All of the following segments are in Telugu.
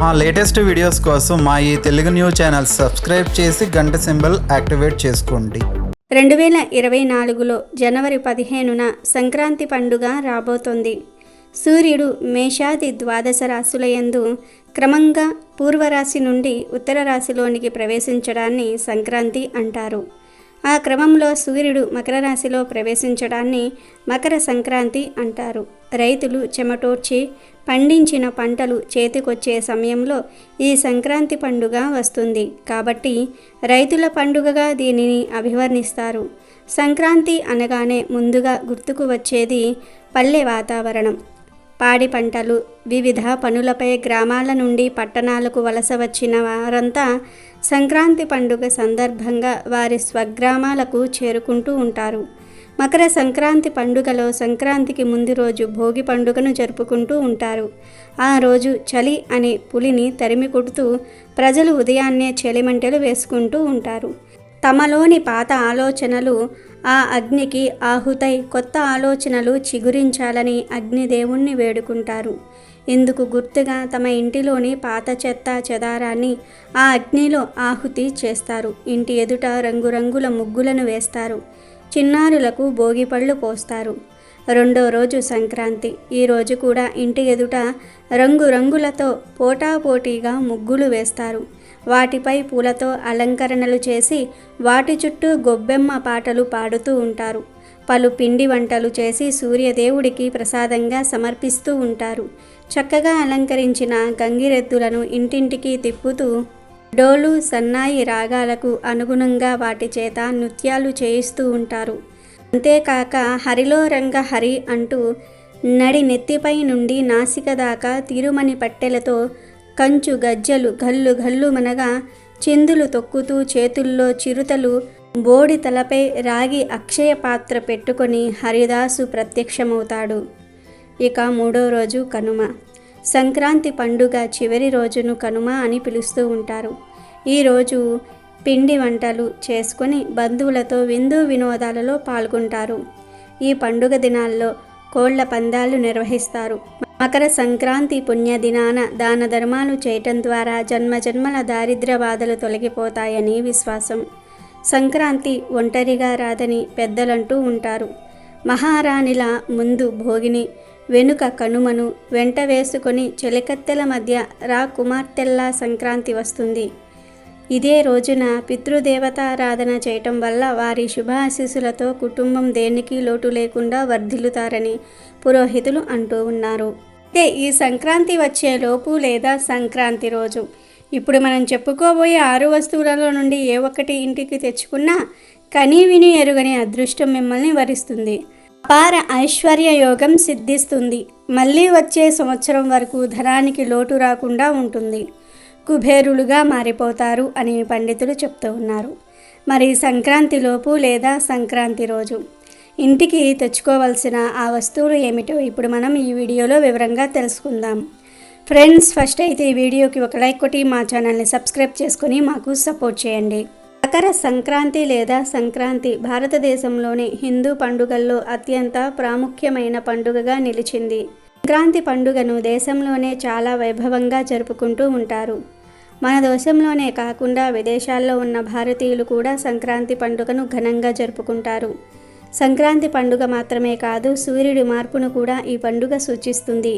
మా లేటెస్ట్ వీడియోస్ కోసం మా ఈ తెలుగు న్యూస్ ఛానల్ సబ్స్క్రైబ్ చేసి గంట సింబల్ యాక్టివేట్ చేసుకోండి. 2024లో జనవరి 15న సంక్రాంతి పండుగ రాబోతోంది. సూర్యుడు మేషాది ద్వాదశ రాశుల యందు క్రమంగా పూర్వరాశి నుండి ఉత్తర రాశిలోనికి ప్రవేశించడాన్ని సంక్రాంతి అంటారు. ఆ క్రమంలో సూర్యుడు మకర రాశిలో ప్రవేశించడాన్ని మకర సంక్రాంతి అంటారు. రైతులు చెమటోడ్చి పండించిన పంటలు చేతికొచ్చే సమయంలో ఈ సంక్రాంతి పండుగ వస్తుంది. కాబట్టి రైతుల పండుగగా దీనిని అభివర్ణిస్తారు. సంక్రాంతి అనగానే ముందుగా గుర్తుకు వచ్చేది పల్లె వాతావరణం. పాడి పంటలు, వివిధ పనులపై గ్రామాల నుండి పట్టణాలకు వలస వచ్చిన వారంతా సంక్రాంతి పండుగ సందర్భంగా వారి స్వగ్రామాలకు చేరుకుంటూ ఉంటారు. మకర సంక్రాంతి పండుగలో సంక్రాంతికి ముందు రోజు భోగి పండుగను జరుపుకుంటూ ఉంటారు. ఆ రోజు చలి అనే పులిని తరిమి కొడుతూ ప్రజలు ఉదయాన్నే చలిమంటలు వేసుకుంటూ ఉంటారు. తమలోని పాత ఆలోచనలు ఆ అగ్నికి ఆహుతై కొత్త ఆలోచనలు చిగురించాలని అగ్నిదేవుణ్ణి వేడుకుంటారు. ఇందుకు గుర్తుగా తమ ఇంటిలోని పాత చెత్త చెదారాన్ని ఆ అగ్నిలో ఆహుతి చేస్తారు. ఇంటి ఎదుట రంగురంగుల ముగ్గులను వేస్తారు. చిన్నారులకు భోగిపళ్ళు పోస్తారు. రెండో రోజు సంక్రాంతి. ఈ రోజు కూడా ఇంటి ఎదుట రంగురంగులతో పోటాపోటీగా ముగ్గులు వేస్తారు. వాటిపై పూలతో అలంకరణలు చేసి వాటి చుట్టూ గొబ్బెమ్మ పాటలు పాడుతూ ఉంటారు. పలు పిండి వంటలు చేసి సూర్యదేవుడికి ప్రసాదంగా సమర్పిస్తూ ఉంటారు. చక్కగా అలంకరించిన గంగిరెద్దులను ఇంటింటికి తిప్పుతూ డోలు సన్నాయి రాగాలకు అనుగుణంగా వాటి చేత నృత్యాలు చేయిస్తూ ఉంటారు. అంతేకాక హరిలో రంగ హరి అంటూ నడి నెత్తిపై నుండి నాసిక దాకా తిరుమణి పట్టెలతో కంచు గజ్జలు గల్లు గల్లు మనగా చిందులు తొక్కుతూ చేతుల్లో చిరుతలు బోడి తలపై రాగి అక్షయ పాత్ర పెట్టుకొని హరిదాసు ప్రత్యక్షమవుతాడు. ఇక మూడో రోజు కనుమ. సంక్రాంతి పండుగ చివరి రోజును కనుమ అని పిలుస్తూ ఉంటారు. ఈరోజు పిండి వంటలు చేసుకొని బంధువులతో విందు వినోదాలలో పాల్గొంటారు. ఈ పండుగ దినాల్లో కోళ్ల పందాలు నిర్వహిస్తారు. మకర సంక్రాంతి పుణ్యదినాన దాన ధర్మాలు చేయటం ద్వారా జన్మజన్మల దారిద్ర్య బాధలు తొలగిపోతాయని విశ్వాసం. సంక్రాంతి ఒంటరిగా రాదని పెద్దలంటూ ఉంటారు. మహారాణిల ముందు భోగిని, వెనుక కనుమను వెంట వేసుకొని చెలికత్తెల మధ్య కుమార్తెల్లా సంక్రాంతి వస్తుంది. ఇదే రోజున పితృదేవతారాధన చేయటం వల్ల వారి శుభ ఆశీస్సులతో కుటుంబం దేనికి లోటు లేకుండా వర్ధిల్లుతారని పురోహితులు అంటూ ఉన్నారు. అయితే ఈ సంక్రాంతి వచ్చేలోపు లేదా సంక్రాంతి రోజు ఇప్పుడు మనం చెప్పుకోబోయే 6 వస్తువులలో నుండి ఏ ఒక్కటి ఇంటికి తెచ్చుకున్నా కనీ విని ఎరుగని అదృష్టం మిమ్మల్ని వరిస్తుంది. అపార ఐశ్వర్య యోగం సిద్ధిస్తుంది. మళ్ళీ వచ్చే సంవత్సరం వరకు ధనానికి లోటు రాకుండా ఉంటుంది. కుబేరులుగా మారిపోతారు అని పండితులు చెప్తూ ఉన్నారు. మరి సంక్రాంతిలోపు లేదా సంక్రాంతి రోజు ఇంటికి తెచ్చుకోవాల్సిన ఆ వస్తువులు ఏమిటో ఇప్పుడు మనం ఈ వీడియోలో వివరంగా తెలుసుకుందాం. ఫ్రెండ్స్, ఫస్ట్ అయితే ఈ వీడియోకి ఒక లైక్ కొట్టి మా ఛానల్ని సబ్స్క్రైబ్ చేసుకొని మాకు సపోర్ట్ చేయండి. మకర సంక్రాంతి లేదా సంక్రాంతి భారతదేశంలోని హిందూ పండుగల్లో అత్యంత ప్రాముఖ్యమైన పండుగగా నిలిచింది. సంక్రాంతి పండుగను దేశంలోనే చాలా వైభవంగా జరుపుకుంటూ ఉంటారు. మన దేశంలోనే కాకుండా విదేశాల్లో ఉన్న భారతీయులు కూడా సంక్రాంతి పండుగను ఘనంగా జరుపుకుంటారు. సంక్రాంతి పండుగ మాత్రమే కాదు, సూర్యుడి మార్పును కూడా ఈ పండుగ సూచిస్తుంది.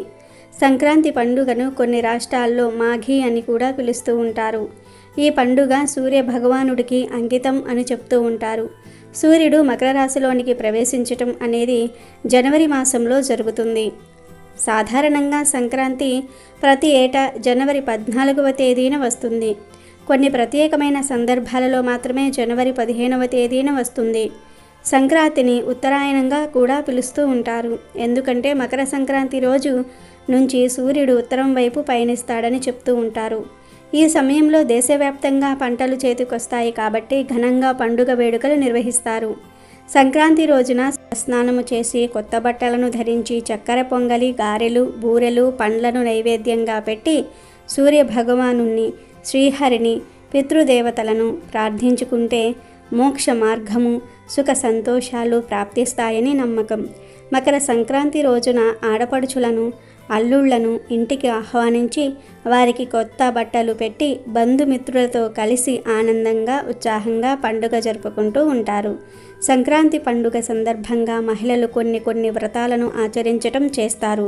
సంక్రాంతి పండుగను కొన్ని రాష్ట్రాల్లో మాఘీ అని కూడా పిలుస్తూ ఉంటారు. ఈ పండుగ సూర్య భగవానుడికి అంకితం అని చెప్తూ ఉంటారు. సూర్యుడు మకర రాశిలోనికి ప్రవేశించటం అనేది జనవరి మాసంలో జరుగుతుంది. సాధారణంగా సంక్రాంతి ప్రతి ఏటా జనవరి 14వ తేదీన వస్తుంది. కొన్ని ప్రత్యేకమైన సందర్భాలలో మాత్రమే జనవరి 15వ తేదీన వస్తుంది. సంక్రాంతిని ఉత్తరాయణంగా కూడా పిలుస్తూ ఉంటారు. ఎందుకంటే మకర సంక్రాంతి రోజు నుంచి సూర్యుడు ఉత్తరం వైపు పయనిస్తాడని చెప్తూ ఉంటారు. ఈ సమయంలో దేశవ్యాప్తంగా పంటలు చేతికొస్తాయి కాబట్టి ఘనంగా పండుగ వేడుకలు నిర్వహిస్తారు. సంక్రాంతి రోజున స్నానము చేసి కొత్త బట్టలను ధరించి చక్కెర పొంగలి, గారెలు, బూరెలు, పండ్లను నైవేద్యంగా పెట్టి సూర్య భగవానుణ్ణి, శ్రీహరిని, పితృదేవతలను ప్రార్థించుకుంటే మోక్ష మార్గము, సుఖ సంతోషాలు ప్రాప్తిస్తాయని నమ్మకం. మకర సంక్రాంతి రోజున ఆడపడుచులను అల్లుళ్లను ఇంటికి ఆహ్వానించి వారికి కొత్త బట్టలు పెట్టి బంధుమిత్రులతో కలిసి ఆనందంగా ఉత్సాహంగా పండుగ జరుపుకుంటూ ఉంటారు. సంక్రాంతి పండుగ సందర్భంగా మహిళలు కొన్ని వ్రతాలను ఆచరించటం చేస్తారు.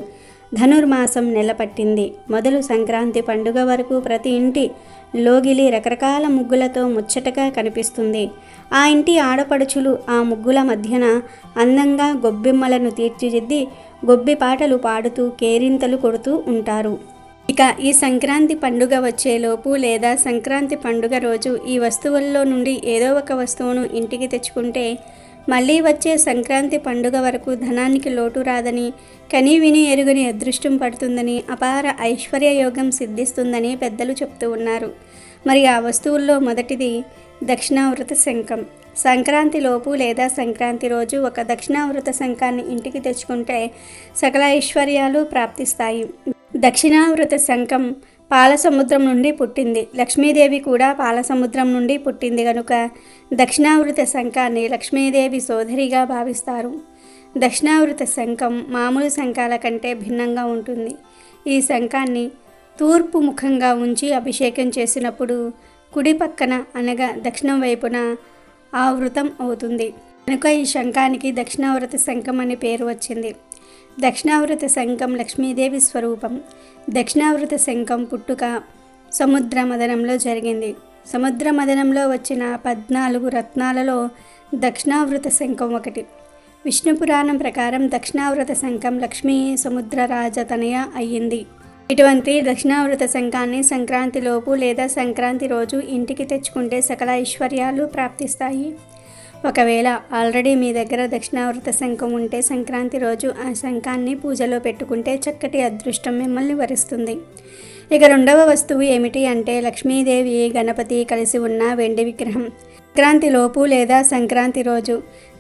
ధనుర్మాసం నెల పట్టింది మొదలు సంక్రాంతి పండుగ వరకు ప్రతి ఇంటి లోగిలి రకరకాల ముగ్గులతో ముచ్చటగా కనిపిస్తుంది. ఆ ఇంటి ఆడపడుచులు ఆ ముగ్గుల మధ్యన అందంగా గొబ్బెమ్మలను తీర్చిదిద్ది గొబ్బి పాటలు పాడుతూ కేరింతలు కొడుతూ ఉంటారు. ఇక ఈ సంక్రాంతి పండుగ వచ్చేలోపు లేదా సంక్రాంతి పండుగ రోజు ఈ వస్తువుల్లో నుండి ఏదో ఒక వస్తువును ఇంటికి తెచ్చుకుంటే మళ్ళీ వచ్చే సంక్రాంతి పండుగ వరకు ధనానికి లోటు రాదని, కని విని ఎరుగని అదృష్టం పడుతుందని, అపార ఐశ్వర్య యోగం సిద్ధిస్తుందని పెద్దలు చెప్తూ ఉన్నారు. మరి ఆ వస్తువుల్లో మొదటిది దక్షిణావృత శంఖం. సంక్రాంతి లోపు లేదా సంక్రాంతి రోజు ఒక దక్షిణావృత శంఖాన్ని ఇంటికి తెచ్చుకుంటే సకల ఐశ్వర్యాలు ప్రాప్తిస్తాయి. దక్షిణావృత శంఖం పాల సముద్రం నుండి పుట్టింది. లక్ష్మీదేవి కూడా పాల సముద్రం నుండి పుట్టింది కనుక దక్షిణావృత శంఖాన్ని లక్ష్మీదేవి సోదరిగా భావిస్తారు. దక్షిణావృత శంఖం మామూలు శంఖాల కంటే భిన్నంగా ఉంటుంది. ఈ శంఖాన్ని తూర్పు ముఖంగా ఉంచి అభిషేకం చేసినప్పుడు కుడి పక్కన అనగా దక్షిణం వైపున ఆవృతం అవుతుంది కనుక ఈ శంఖానికి దక్షిణావృత శంఖం అనే పేరు వచ్చింది. దక్షిణావృత శంఖం లక్ష్మీదేవి స్వరూపం. దక్షిణావృత శంఖం పుట్టుక సముద్ర మదనంలో జరిగింది. సముద్ర మదనంలో వచ్చిన 14 రత్నాలలో దక్షిణావృత శంఖం ఒకటి. విష్ణు పురాణం ప్రకారం దక్షిణావృత శంఖం లక్ష్మీ సముద్రరాజ తనయ అయ్యింది. ఇటువంటి దక్షిణావృత శంఖాన్ని సంక్రాంతి లోపు లేదా సంక్రాంతి రోజు ఇంటికి తెచ్చుకుంటే సకల ఐశ్వర్యాలు ప్రాప్తిస్తాయి. ఒకవేళ ఆల్రెడీ మీ దగ్గర దక్షిణావృత శంఖం ఉంటే సంక్రాంతి రోజు ఆ శంఖాన్ని పూజలో పెట్టుకుంటే చక్కటి అదృష్టం మిమ్మల్ని వరిస్తుంది. ఇక రెండవ వస్తువు ఏమిటి అంటే లక్ష్మీదేవి గణపతి కలిసి ఉన్న వెండి విగ్రహం. సంక్రాంతి లోపు లేదా సంక్రాంతి రోజు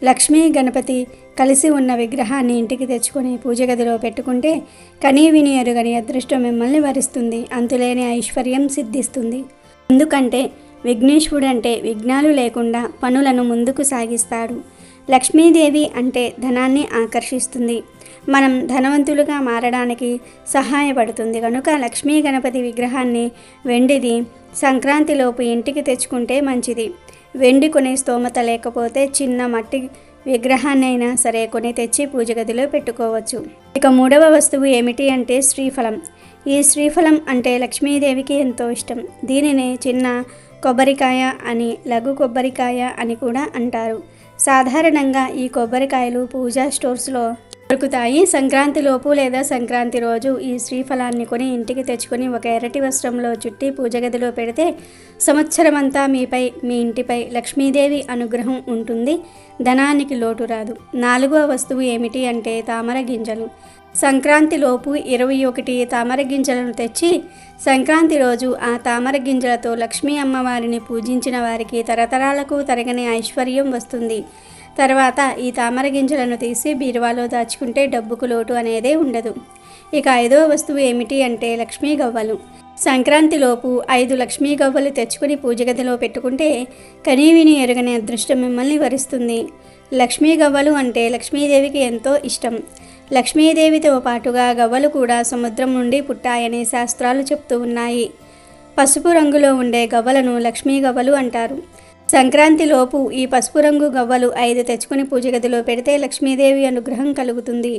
లక్ష్మీ గణపతి కలిసి ఉన్న విగ్రహాన్ని ఇంటికి తెచ్చుకొని పూజ గదిలో పెట్టుకుంటే కనీ విని ఎరుగని అదృష్టం మిమ్మల్ని వరిస్తుంది. అంతులేని ఐశ్వర్యం సిద్ధిస్తుంది. ఎందుకంటే విఘ్నేశ్వరుడు అంటే విఘ్నాలు లేకుండా పనులను ముందుకు సాగిస్తాడు. లక్ష్మీదేవి అంటే ధనాన్ని ఆకర్షిస్తుంది. మనం ధనవంతులుగా మారడానికి సహాయపడుతుంది కనుక లక్ష్మీ గణపతి విగ్రహాన్ని వెండిది సంక్రాంతిలోపు ఇంటికి తెచ్చుకుంటే మంచిది. వెండి కొనే స్తోమత లేకపోతే చిన్న మట్టి విగ్రహాన్నైనా సరే కొని తెచ్చి పూజ గదిలో పెట్టుకోవచ్చు. ఇక మూడవ వస్తువు ఏమిటి అంటే శ్రీఫలం. ఈ శ్రీఫలం అంటే లక్ష్మీదేవికి ఎంతో ఇష్టం. దీనిని చిన్న కొబ్బరికాయ అని, లఘు కొబ్బరికాయ అని కూడా అంటారు. సాధారణంగా ఈ కొబ్బరికాయలు పూజా స్టోర్స్లో దొరుకుతాయి. సంక్రాంతి లోపు లేదా సంక్రాంతి రోజు ఈ శ్రీఫలాన్ని కొని ఇంటికి తెచ్చుకొని ఒక ఎర్రటి వస్త్రంలో చుట్టి పూజ గదిలో పెడితే సంవత్సరమంతా మీపై, మీ ఇంటిపై లక్ష్మీదేవి అనుగ్రహం ఉంటుంది. ధనానికి లోటు రాదు. నాలుగవ వస్తువు ఏమిటి అంటే తామర గింజలు. సంక్రాంతి లోపు 21 తామర గింజలను తెచ్చి సంక్రాంతి రోజు ఆ తామర గింజలతో లక్ష్మీ అమ్మవారిని పూజించిన వారికి తరతరాలకు తరగని ఐశ్వర్యం వస్తుంది. తర్వాత ఈ తామర గింజలను తీసి బీరువాలో దాచుకుంటే డబ్బుకు లోటు అనేదే ఉండదు. ఇక ఐదవ వస్తువు ఏమిటి అంటే లక్ష్మీ గవ్వలు. సంక్రాంతిలోపు 5 లక్ష్మీ గవ్వలు తెచ్చుకుని పూజ గదిలో పెట్టుకుంటే కనీవిని ఎరుగని అదృష్టం మిమ్మల్ని వరిస్తుంది. లక్ష్మీ గవ్వలు అంటే లక్ష్మీదేవికి ఎంతో ఇష్టం. లక్ష్మీదేవితో పాటుగా గవ్వలు కూడా సముద్రం నుండి పుట్టాయని శాస్త్రాలు చెప్తూ ఉన్నాయి. పసుపు రంగులో ఉండే గవ్వలను లక్ష్మీ గవ్వలు అంటారు. సంక్రాంతిలోపు ఈ పసుపు రంగు గవ్వలు 5 తెచ్చుకుని పూజ గదిలో పెడితే లక్ష్మీదేవి అనుగ్రహం కలుగుతుంది.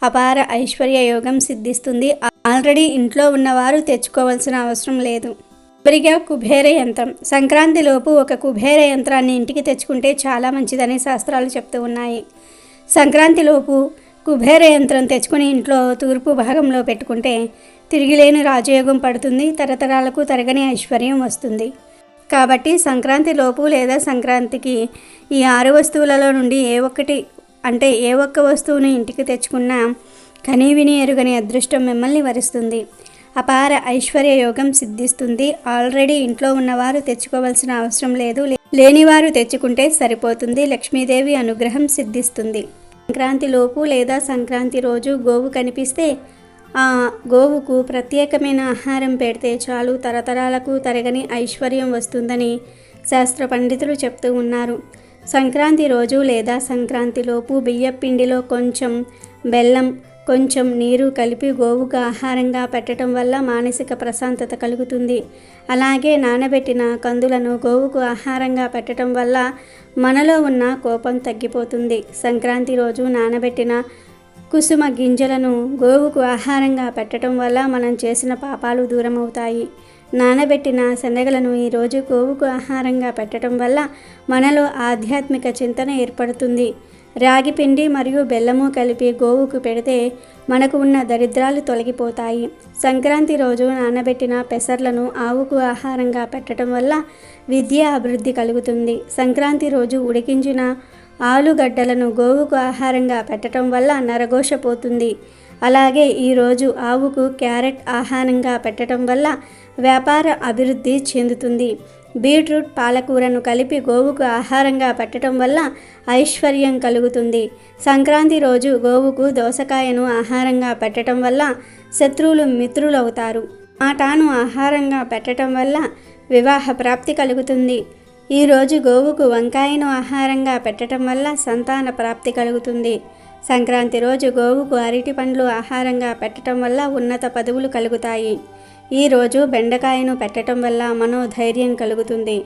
అపార ఐశ్వర్య యోగం సిద్ధిస్తుంది. ఆల్రెడీ ఇంట్లో ఉన్నవారు తెచ్చుకోవాల్సిన అవసరం లేదు. చివరిగా కుబేర యంత్రం. సంక్రాంతిలోపు ఒక కుబేర యంత్రాన్ని ఇంటికి తెచ్చుకుంటే చాలా మంచిదని శాస్త్రాలు చెప్తూ ఉన్నాయి. సంక్రాంతిలోపు కుబేర యంత్రం తెచ్చుకుని ఇంట్లో తూర్పు భాగంలో పెట్టుకుంటే తిరిగిలేని రాజయోగం పడుతుంది. తరతరాలకు తరగని ఐశ్వర్యం వస్తుంది. కాబట్టి సంక్రాంతి లోపు లేదా సంక్రాంతికి ఈ 6 వస్తువులలో నుండి ఏ ఒక్క వస్తువును ఇంటికి తెచ్చుకున్నా కనీవిని ఎరుగని అదృష్టం మిమ్మల్ని వరిస్తుంది. అపార ఐశ్వర్య యోగం సిద్ధిస్తుంది. ఆల్రెడీ ఇంట్లో ఉన్నవారు తెచ్చుకోవాల్సిన అవసరం లేదు. లేనివారు తెచ్చుకుంటే సరిపోతుంది. లక్ష్మీదేవి అనుగ్రహం సిద్ధిస్తుంది. సంక్రాంతి లోపు లేదా సంక్రాంతి రోజు గోవు కనిపిస్తే ఆ గోవుకు ప్రత్యేకమైన ఆహారం పెడితే చాలు తరతరాలకు తరగని ఐశ్వర్యం వస్తుందని శాస్త్ర పండితులు చెప్తూ ఉన్నారు. సంక్రాంతి రోజు లేదా సంక్రాంతిలోపు బియ్యపిండిలో కొంచెం బెల్లం, కొంచెం నీరు కలిపి గోవుకు ఆహారంగా పెట్టడం వల్ల మానసిక ప్రశాంతత కలుగుతుంది. అలాగే నానబెట్టిన కందులను గోవుకు ఆహారంగా పెట్టడం వల్ల మనలో ఉన్న కోపం తగ్గిపోతుంది. సంక్రాంతి రోజు నానబెట్టిన కుసుమ గింజలను గోవుకు ఆహారంగా పెట్టడం వల్ల మనం చేసిన పాపాలు దూరమవుతాయి. నానబెట్టిన శనగలను ఈరోజు గోవుకు ఆహారంగా పెట్టడం వల్ల మనలో ఆధ్యాత్మిక చింతన ఏర్పడుతుంది. రాగి పిండి మరియు బెల్లము కలిపి గోవుకు పెడితే మనకు ఉన్న దరిద్రాలు తొలగిపోతాయి. సంక్రాంతి రోజు నానబెట్టిన పెసర్లను ఆవుకు ఆహారంగా పెట్టడం వల్ల విద్య అభివృద్ధి కలుగుతుంది. సంక్రాంతి రోజు ఉడికించిన ఆలుగడ్డలను గోవుకు ఆహారంగా పెట్టడం వల్ల నరఘోష పోతుంది. అలాగే ఈరోజు ఆవుకు క్యారెట్ ఆహారంగా పెట్టడం వల్ల వ్యాపార అభివృద్ధి చెందుతుంది. బీట్రూట్ పాలకూరను కలిపి గోవుకు ఆహారంగా పెట్టడం వల్ల ఐశ్వర్యం కలుగుతుంది. సంక్రాంతి రోజు గోవుకు దోసకాయను ఆహారంగా పెట్టడం వల్ల శత్రువులు మిత్రులవుతారు. ఆటాను ఆహారంగా పెట్టడం వల్ల వివాహ ప్రాప్తి కలుగుతుంది. ఈరోజు గోవుకు వంకాయను ఆహారంగా పెట్టడం వల్ల సంతాన ప్రాప్తి కలుగుతుంది. సంక్రాంతి రోజు గోవుకు అరటి పండ్లు ఆహారంగా పెట్టడం వల్ల ఉన్నత పదవులు కలుగుతాయి. ఈరోజు బెండకాయను పెట్టడం వల్ల మనోధైర్యం కలుగుతుంది.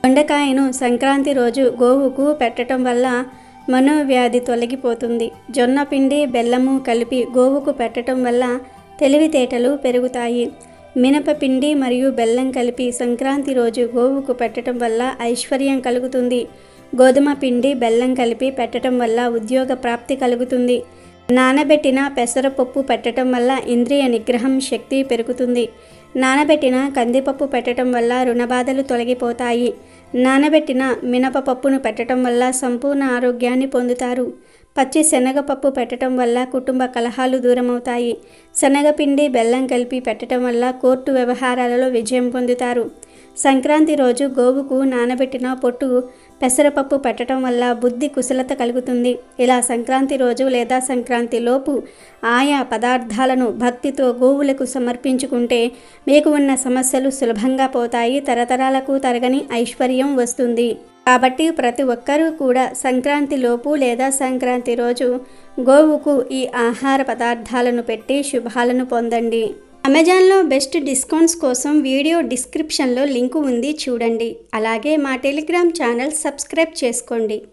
బెండకాయను సంక్రాంతి రోజు గోవుకు పెట్టడం వల్ల మనోవ్యాధి తొలగిపోతుంది. జొన్న పిండి బెల్లము కలిపి గోవుకు పెట్టడం వల్ల తెలివితేటలు పెరుగుతాయి. మినపపిండి మరియు బెల్లం కలిపి సంక్రాంతి రోజు గోవుకు పెట్టడం వల్ల ఐశ్వర్యం కలుగుతుంది. గోధుమ పిండి బెల్లం కలిపి పెట్టడం వల్ల ఉద్యోగ ప్రాప్తి కలుగుతుంది. నానబెట్టిన పెసరపప్పు పెట్టడం వల్ల ఇంద్రియ నిగ్రహం శక్తి పెరుగుతుంది. నానబెట్టిన కందిపప్పు పెట్టడం వల్ల రుణబాధలు తొలగిపోతాయి. నానబెట్టిన మినపపప్పును పెట్టడం వల్ల సంపూర్ణ ఆరోగ్యాన్ని పొందుతారు. పచ్చి శనగపప్పు పెట్టడం వల్ల కుటుంబ కలహాలు దూరమవుతాయి. శనగపిండి బెల్లం కలిపి పెట్టడం వల్ల కోర్టు వ్యవహారాలలో విజయం పొందుతారు. సంక్రాంతి రోజు గోవుకు నానబెట్టిన పొట్టు పెసరపప్పు పెట్టడం వల్ల బుద్ధి కుశలత కలుగుతుంది. ఇలా సంక్రాంతి రోజు లేదా సంక్రాంతి లోపు ఆయా పదార్థాలను భక్తితో గోవులకు సమర్పించుకుంటే మీకు ఉన్న సమస్యలు సులభంగా పోతాయి. తరతరాలకు తరగని ఐశ్వర్యం వస్తుంది. కాబట్టి ప్రతి ఒక్కరూ కూడా సంక్రాంతి లోపు లేదా సంక్రాంతి రోజు గోవుకు ఈ ఆహార పదార్థాలను పెట్టి శుభాలను పొందండి. అమెజాన్లో బెస్ట్ డిస్కౌంట్స్ కోసం వీడియో డిస్క్రిప్షన్లో లింకు ఉంది, చూడండి. అలాగే మా టెలిగ్రామ్ ఛానల్ సబ్స్క్రైబ్ చేసుకోండి.